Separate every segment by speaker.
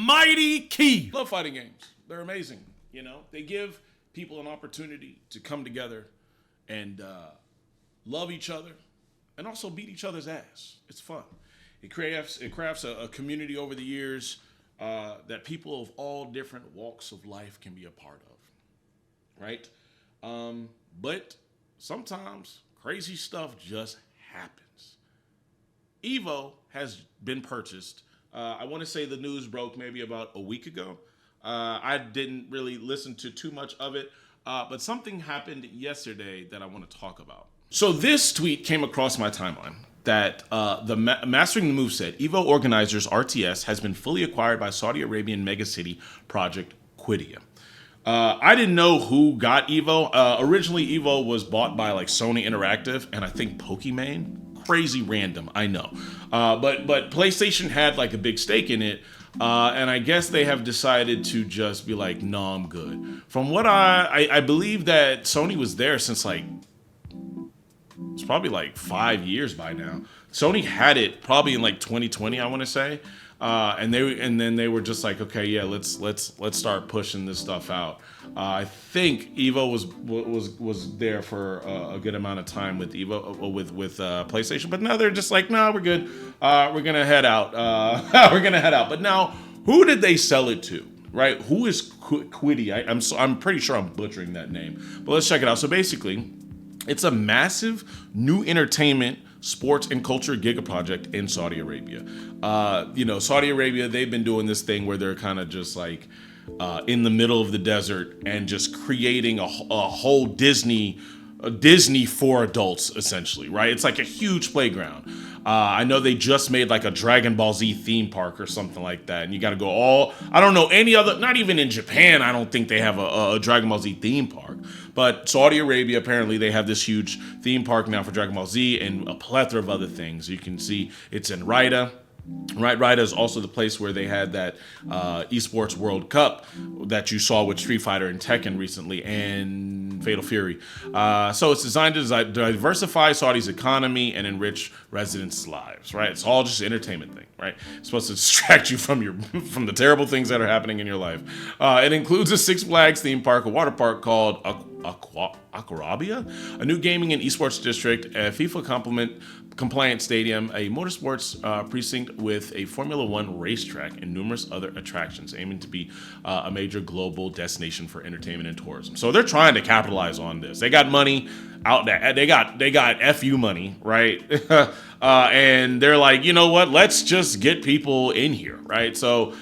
Speaker 1: MightyKeef. Love fighting games. They're amazing. You know, they give people an opportunity to come together and love each other and also beat each other's ass. It's fun. It crafts a community over the years that people of all different walks of life can be a part of, right? But sometimes crazy stuff just happens. EVO has been purchased. I want to say the news broke maybe about a week ago. I didn't really listen to too much of it, but something happened yesterday that I want to talk about. So this tweet came across my timeline that the Mastering the Move said, EVO organizers RTS has been fully acquired by Saudi Arabian megacity project Quiddia. I didn't know who got EVO. Originally, EVO was bought by like Sony Interactive and I think Pokimane. Crazy random, I know. But PlayStation had like a big stake in it. And I guess they have decided to just be like, no, I'm good. From what I believe that Sony was there since like, it's probably like 5 years by now. Sony had it probably in like 2020, I want to say. And then they were just like, okay, yeah, let's start pushing this stuff out. I think EVO was there for a good amount of time with EVO with PlayStation, but now they're just like, no, we're good. We're gonna head out. We're gonna head out. But now, who did they sell it to? Right? Who is Quiddia? I'm pretty sure I'm butchering that name, but let's check it out. So basically, it's a massive new entertainment, sports, and culture giga project in Saudi Arabia. Saudi Arabia, they've been doing this thing where they're kind of just like in the middle of the desert and just creating a whole Disney for adults, essentially, right? It's like a huge playground. I know they just made like a Dragon Ball Z theme park or something like that. And you got to go I don't know any other, not even in Japan, I don't think they have a Dragon Ball Z theme park. But Saudi Arabia, apparently they have this huge theme park now for Dragon Ball Z and a plethora of other things. You can see it's in Riyadh. Right, Riyadh is also the place where they had that esports World Cup that you saw with Street Fighter and Tekken recently and Fatal Fury. So it's designed to diversify Saudi's economy and enrich residents' lives, right? It's all just an entertainment thing, right? It's supposed to distract you from the terrible things that are happening in your life. It includes a Six Flags theme park, a water park called Aquarabia, a new gaming and esports district, a FIFA compliant stadium, a motorsports precinct with a Formula One racetrack, and numerous other attractions, aiming to be a major global destination for entertainment and tourism. So they're trying to capitalize on this. They got money out there. They got FU money, right? And they're like, you know what? Let's just get people in here, right? So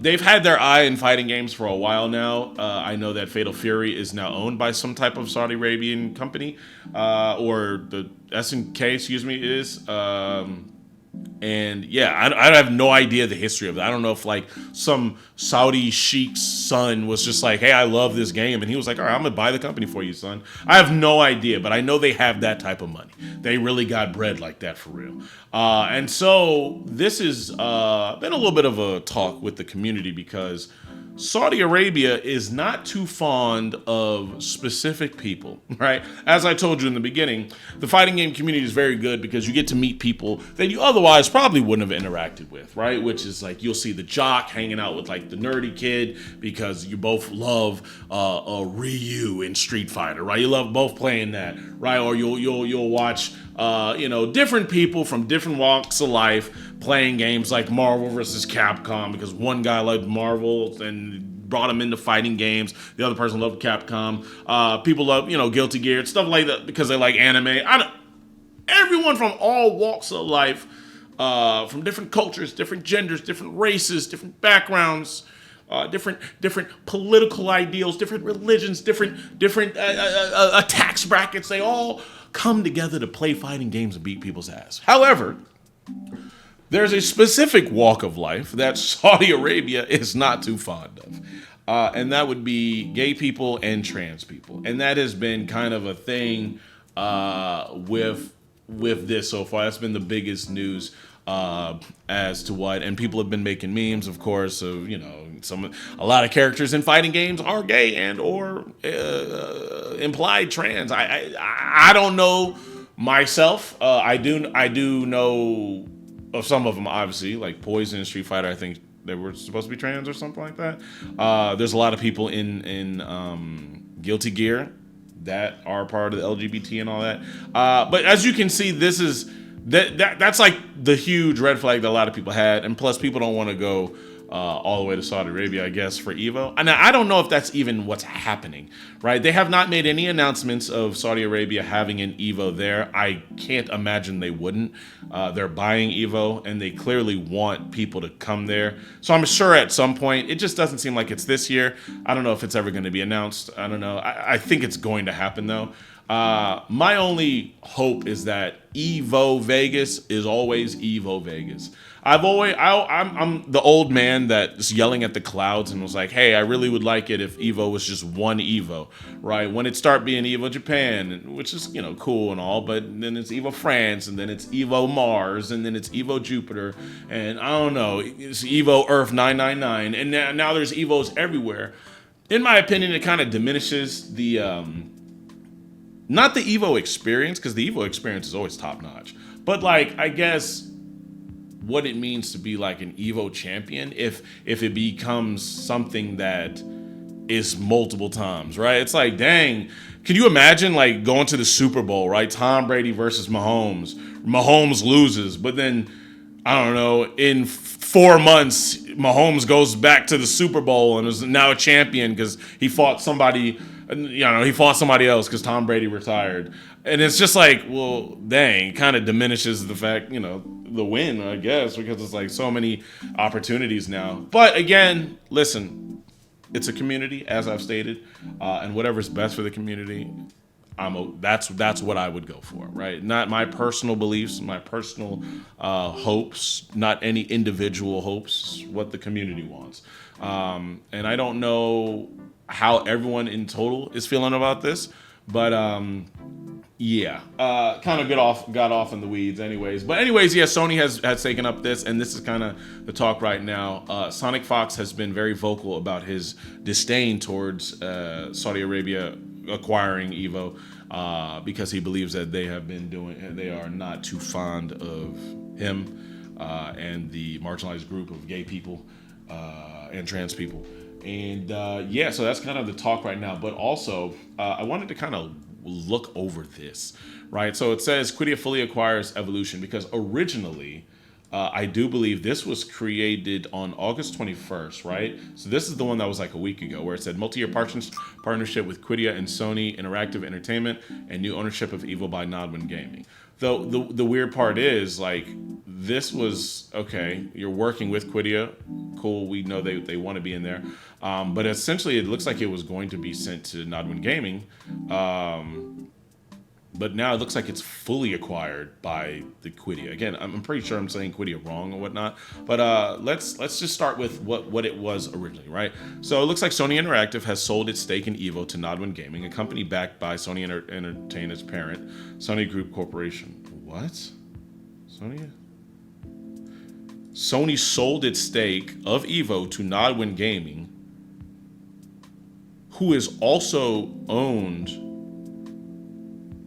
Speaker 1: they've had their eye in fighting games for a while now. I know that Fatal Fury is now owned by some type of Saudi Arabian company, or the SNK, is. And yeah, I have no idea the history of that. I don't know if like some Saudi sheik's son was just like, hey, I love this game. And he was like, all right, I'm going to buy the company for you, son. I have no idea, but I know they have that type of money. They really got bread like that for real. And so this has been a little bit of a talk with the community because Saudi Arabia is not too fond of specific people, right? As I told you in the beginning, the fighting game community is very good because you get to meet people that you otherwise probably wouldn't have interacted with, right? Which is like, you'll see the jock hanging out with like the nerdy kid because you both love Ryu in Street Fighter, right? You love both playing that, right? Or you'll watch different people from different walks of life playing games like Marvel versus Capcom because one guy liked Marvel and brought him into fighting games. The other person loved Capcom. People love, Guilty Gear, stuff like that because they like anime. Everyone from all walks of life, from different cultures, different genders, different races, different backgrounds, different political ideals, different religions, different tax brackets. They all come together to play fighting games and beat people's ass. However, there's a specific walk of life that Saudi Arabia is not too fond of, and that would be gay people and trans people. And that has been kind of a thing with this so far. That's been the biggest news as to what, and people have been making memes, of course, of a lot of characters in fighting games are gay and or implied trans. I don't know myself. I do know of some of them, obviously, like Poison, Street Fighter. I think They were supposed to be trans or something like that. There's a lot of people in Guilty Gear that are part of the LGBT and all that. But as you can see, that's like the huge red flag that a lot of people had, and plus people don't want to go all the way to Saudi Arabia, I guess, for EVO. And I don't know if that's even what's happening, right? They have not made any announcements of Saudi Arabia having an EVO there. I can't imagine they wouldn't. They're buying EVO, and they clearly want people to come there. So I'm sure at some point, it just doesn't seem like it's this year. I don't know if it's ever going to be announced. I don't know. I think it's going to happen, though. My only hope is that EVO Vegas is always EVO Vegas. I'm the old man that's yelling at the clouds and was like, hey, I really would like it if EVO was just one EVO, right? When it start being EVO Japan, which is, cool and all, but then it's EVO France, and then it's EVO Mars, and then it's EVO Jupiter, and I don't know, it's EVO Earth 999, and now there's EVOs everywhere. In my opinion, it kind of diminishes the, not the EVO experience, because the EVO experience is always top notch, but like, I guess, what it means to be like an EVO champion if it becomes something that is multiple times, right? It's like, dang, can you imagine like going to the Super Bowl, right? Tom Brady versus Mahomes. Mahomes loses, but then, I don't know, in 4 months, Mahomes goes back to the Super Bowl and is now a champion because he fought somebody, he fought somebody else because Tom Brady retired. And it's just like, well, dang, it kind of diminishes the fact, the win, I guess, because it's like so many opportunities now. But again, listen, it's a community, as I've stated, and whatever's best for the community, that's what I would go for, right? Not my personal beliefs, my personal hopes, not any individual hopes, what the community wants. And I don't know how everyone in total is feeling about this, but yeah, kind of got off in the weeds anyways. But anyways, yeah, Sony has taken up this, and this is kind of the talk right now. Sonic Fox has been very vocal about his disdain towards Saudi Arabia acquiring EVO because he believes that they are not too fond of him and the marginalized group of gay people and trans people. And yeah, so that's kind of the talk right now. But also, I wanted to kind of look over this, right? So it says Quiddia fully acquires Evolution because originally, I do believe this was created on August 21st, right? So this is the one that was like a week ago where it said multi-year partnership with Quiddia and Sony Interactive Entertainment and new ownership of EVO by Nodwin Gaming. Though the weird part is like, this was, okay, you're working with Quiddia. Cool, we know they want to be in there. But essentially it looks like it was going to be sent to Nodwin Gaming. But now it looks like it's fully acquired by the Quiddia. Again, I'm pretty sure I'm saying Quiddia wrong or whatnot. But let's just start with what it was originally, right? So it looks like Sony Interactive has sold its stake in EVO to Nodwin Gaming, a company backed by Sony Entertainment's parent, Sony Group Corporation. What? Sony sold its stake of EVO to Nodwin Gaming, who is also owned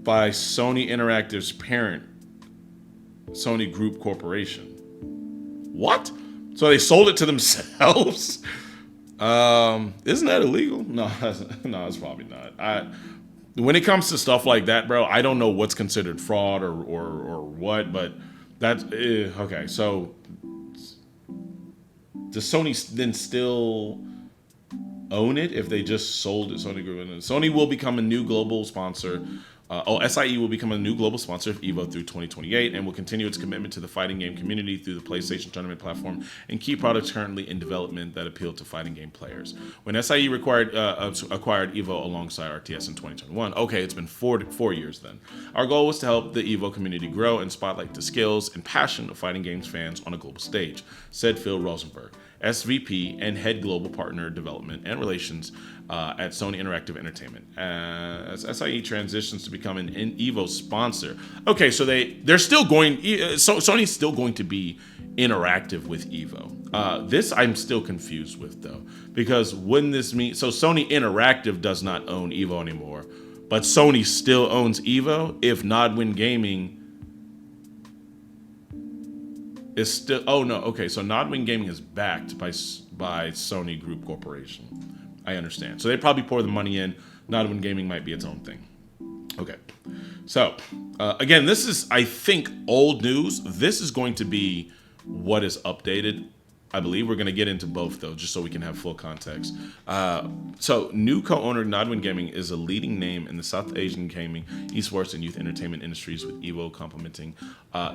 Speaker 1: by Sony Interactive's parent, Sony Group Corporation. What? So they sold it to themselves? Isn't that illegal? No, it's probably not. When it comes to stuff like that, bro, I don't know what's considered fraud or what, but that's okay. So does Sony then still own it if they just sold it? Sony will become a new global sponsor. SIE will become a new global sponsor of EVO through 2028 and will continue its commitment to the fighting game community through the PlayStation Tournament platform and key products currently in development that appeal to fighting game players. When SIE acquired EVO alongside RTS in 2021, okay, it's been 4 years then. Our goal was to help the EVO community grow and spotlight the skills and passion of fighting games fans on a global stage, said Phil Rosenberg, SVP and Head Global Partner Development and Relations at Sony Interactive Entertainment. As SIE transitions to become an EVO sponsor. Okay, so they're still going, Sony's still going to be interactive with EVO. This I'm still confused with though, because wouldn't this mean, so Sony Interactive does not own EVO anymore, but Sony still owns EVO if Nodwin Gaming It's still. Oh no. Okay. So Nodwin Gaming is backed by Sony Group Corporation. I understand. So they probably pour the money in. Nodwin Gaming might be its own thing. Okay. So again, this is, I think, old news. This is going to be what is updated. I believe we're going to get into both, though, just so we can have full context. So, new co-owner Nodwin Gaming is a leading name in the South Asian gaming, esports, and youth entertainment industries, with EVO complementing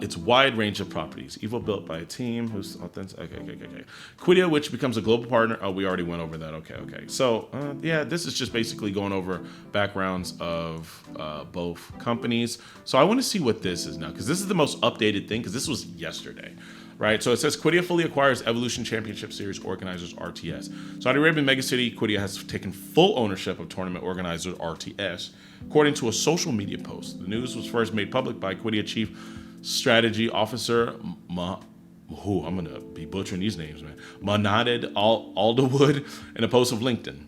Speaker 1: its wide range of properties. EVO built by a team who's authentic. Okay. Quiddia, which becomes a global partner. Oh, we already went over that. Okay. So, yeah, this is just basically going over backgrounds of both companies. So, I want to see what this is now, because this is the most updated thing, because this was yesterday. Right, so it says Quiddia fully acquires Evolution Championship Series organizers RTS. Saudi Arabian megacity Quiddia has taken full ownership of tournament organizer RTS, according to a social media post. The news was first made public by Quiddia Chief Strategy Officer I'm gonna be butchering these names, man. Manaded Alderwood in a post of LinkedIn.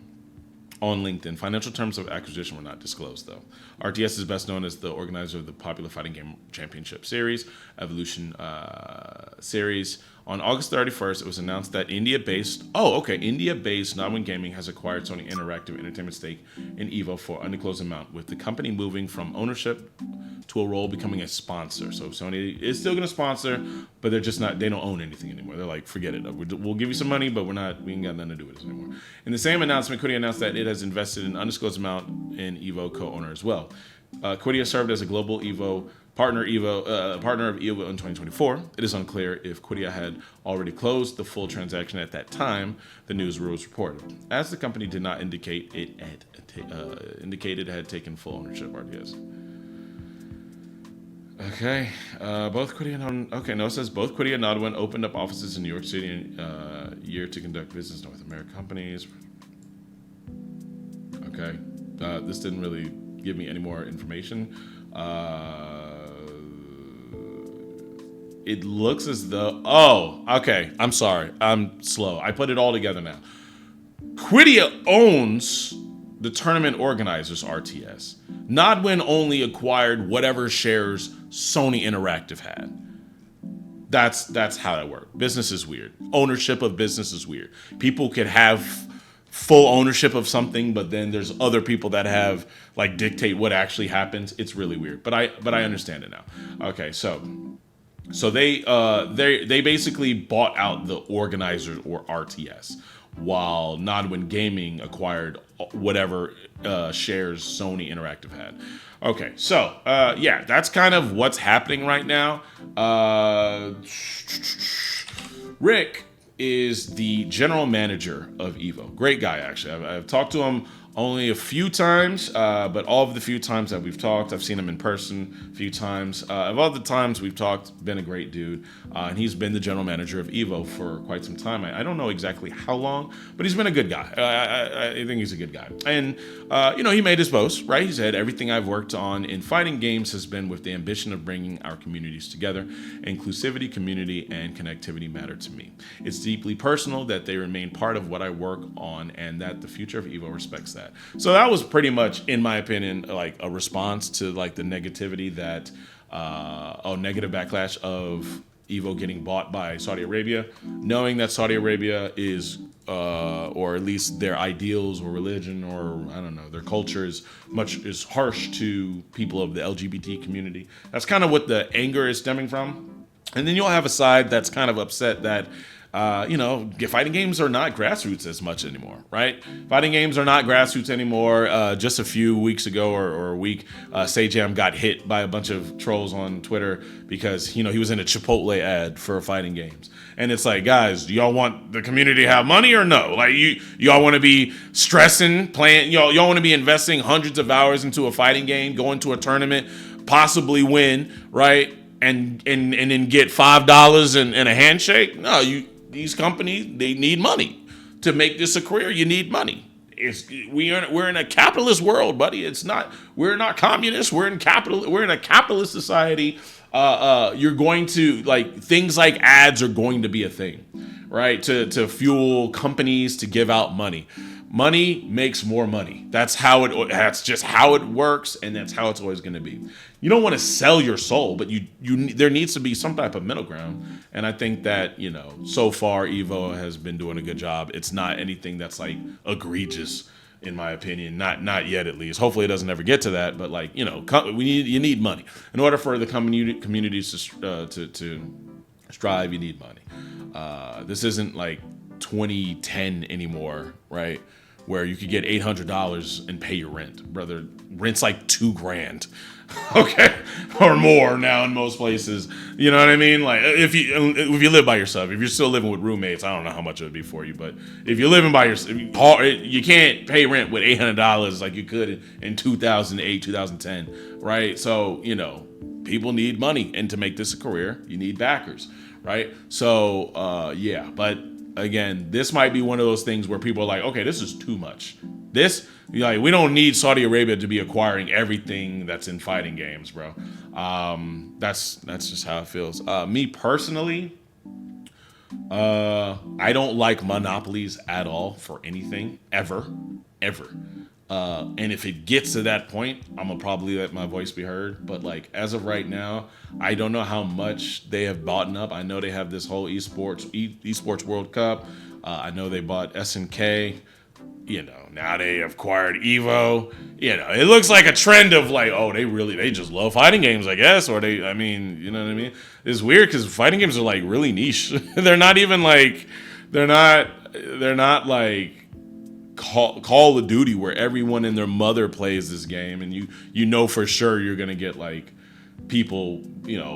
Speaker 1: On LinkedIn. Financial terms of acquisition were not disclosed, though. RTS is best known as the organizer of the popular fighting game championship series, Evolution Series. On August 31st, it was announced that India-based Nodwin Gaming has acquired Sony Interactive Entertainment stake in EVO for an undisclosed amount, with the company moving from ownership to a role becoming a sponsor. So Sony is still going to sponsor, but they don't own anything anymore. They're like, forget it. We'll give you some money, but we ain't got nothing to do with this anymore. In the same announcement, Quiddia announced that it has invested an undisclosed amount in EVO co-owner as well. Quiddia served as a global EVO partner of EVO in 2024. It is unclear if Quiddia had already closed the full transaction at that time the news was reported, as the company did not indicate it had taken full ownership of RTS. Okay, it says both Quiddia and Nodwin opened up offices in New York City in year to conduct business North American companies. Okay, this didn't really give me any more information. It looks as though... Oh, okay. I'm sorry. I'm slow. I put it all together now. Quiddia owns the tournament organizers, RTS. Nodwin only acquired whatever shares Sony Interactive had. That's how that works. Business is weird. Ownership of business is weird. People could have full ownership of something, but then there's other people that have dictate what actually happens. It's really weird. But I understand it now. Okay, so they basically bought out the organizers, or RTS, while Nodwin Gaming acquired whatever shares Sony Interactive had. Okay, so yeah, that's kind of what's happening right now. Rick is the general manager of EVO. Great guy, actually. I've talked to him only a few times, but all of the few times that we've talked, I've seen him in person a few times. Of all the times we've talked, been a great dude. And he's been the general manager of EVO for quite some time. I don't know exactly how long, but he's been a good guy. I think he's a good guy. And, he made his boast, right? He said, everything I've worked on in fighting games has been with the ambition of bringing our communities together. Inclusivity, community, and connectivity matter to me. It's deeply personal that they remain part of what I work on, and that the future of EVO respects that. So that was pretty much, in my opinion, a response to the negativity that, negative backlash of EVO getting bought by Saudi Arabia, knowing that Saudi Arabia is, or at least their ideals or religion or I don't know, their culture is harsh to people of the LGBT community. That's kind of what the anger is stemming from. And then you'll have a side that's kind of upset that fighting games are not grassroots as much anymore, right? Fighting games are not grassroots anymore. Just a few weeks ago or a week, Sajam got hit by a bunch of trolls on Twitter because, he was in a Chipotle ad for fighting games. And it's like, guys, do y'all want the community to have money or no? Y'all want to be stressing, playing, y'all want to be investing hundreds of hours into a fighting game, going to a tournament, possibly win, right? And then get $5 and a handshake? No, these companies, they need money to make this a career. You need money. We're in a capitalist world, buddy. We're not communists. We're in a capitalist society. You're going to things like ads are going to be a thing, right? To fuel companies to give out money. Money makes more money. That's just how it works, and that's how it's always going to be. You don't want to sell your soul, but there needs to be some type of middle ground. And I think that, so far EVO has been doing a good job. It's not anything that's like egregious, in my opinion. Not yet, at least. Hopefully it doesn't ever get to that, but like, you need money. In order for the communities to strive, you need money. This isn't like 2010 anymore, right? Where you could get $800 and pay your rent, brother. Rent's like $2,000, okay, or more now in most places. You know what I mean? Like if you live by yourself, if you're still living with roommates, I don't know how much it would be for you, but if you're living by yourself, you can't pay rent with $800 like you could in 2008, 2010, right? So people need money, and to make this a career, you need backers, right? So yeah, but. Again, this might be one of those things where people are like, okay, this is too much. We don't need Saudi Arabia to be acquiring everything that's in fighting games, bro. That's just how it feels. Me personally, I don't like monopolies at all for anything, ever. And if it gets to that point, I'm gonna probably let my voice be heard. But like as of right now, I don't know how much they have bought up. I know they have this whole esports World Cup. I know they bought SNK. Now they acquired EVO. It looks like a trend of like, oh, they just love fighting games, I guess. Or you know what I mean? It's weird because fighting games are like really niche. They're not even like, they're not like Call of Duty where everyone and their mother plays this game, and you know for sure you're gonna get like people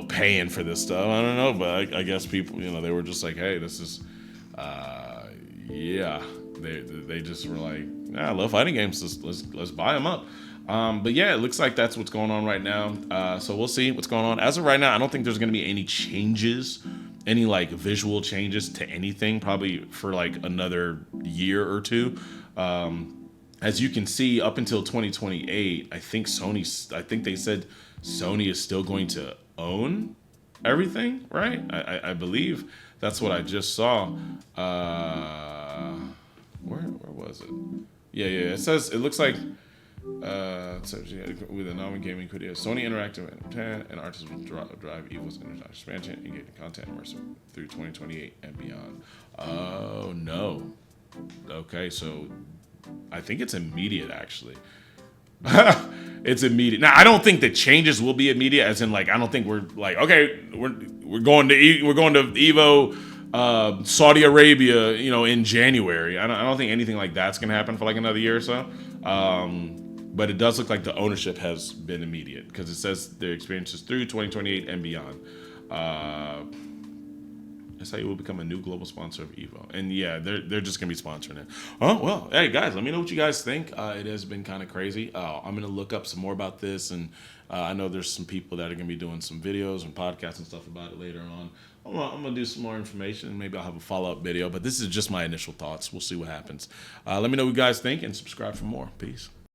Speaker 1: paying for this stuff. I don't know, but I guess people they were just like, hey, this is yeah, they just were like, I love fighting games, let's buy them up. But yeah, it looks like that's what's going on right now. So we'll see what's going on. As of right now, I don't think there's gonna be any changes, any like visual changes to anything, probably for like another year or two. As you can see, up until 2028, I think they said Sony is still going to own everything, right? I believe that's what I just saw. Where was it? Yeah. It says, it looks like with a non-gaming Quiddia, Sony Interactive and artists will drive EVO's international expansion and get content immersive through 2028 and beyond. Oh no. Okay, so I think it's immediate actually. It's immediate. Now I don't think the changes will be immediate, as in like I don't think we're like, okay, we're going to EVO Saudi Arabia, in January. I don't think anything like that's gonna happen for like another year or so. But it does look like the ownership has been immediate because it says their experiences through 2028 and beyond. SIU will become a new global sponsor of EVO. And yeah, they're just going to be sponsoring it. Oh, well, hey guys, let me know what you guys think. It has been kind of crazy. I'm going to look up some more about this. And I know there's some people that are going to be doing some videos and podcasts and stuff about it later on. I'm going to do some more information. Maybe I'll have a follow-up video. But this is just my initial thoughts. We'll see what happens. Let me know what you guys think and subscribe for more. Peace.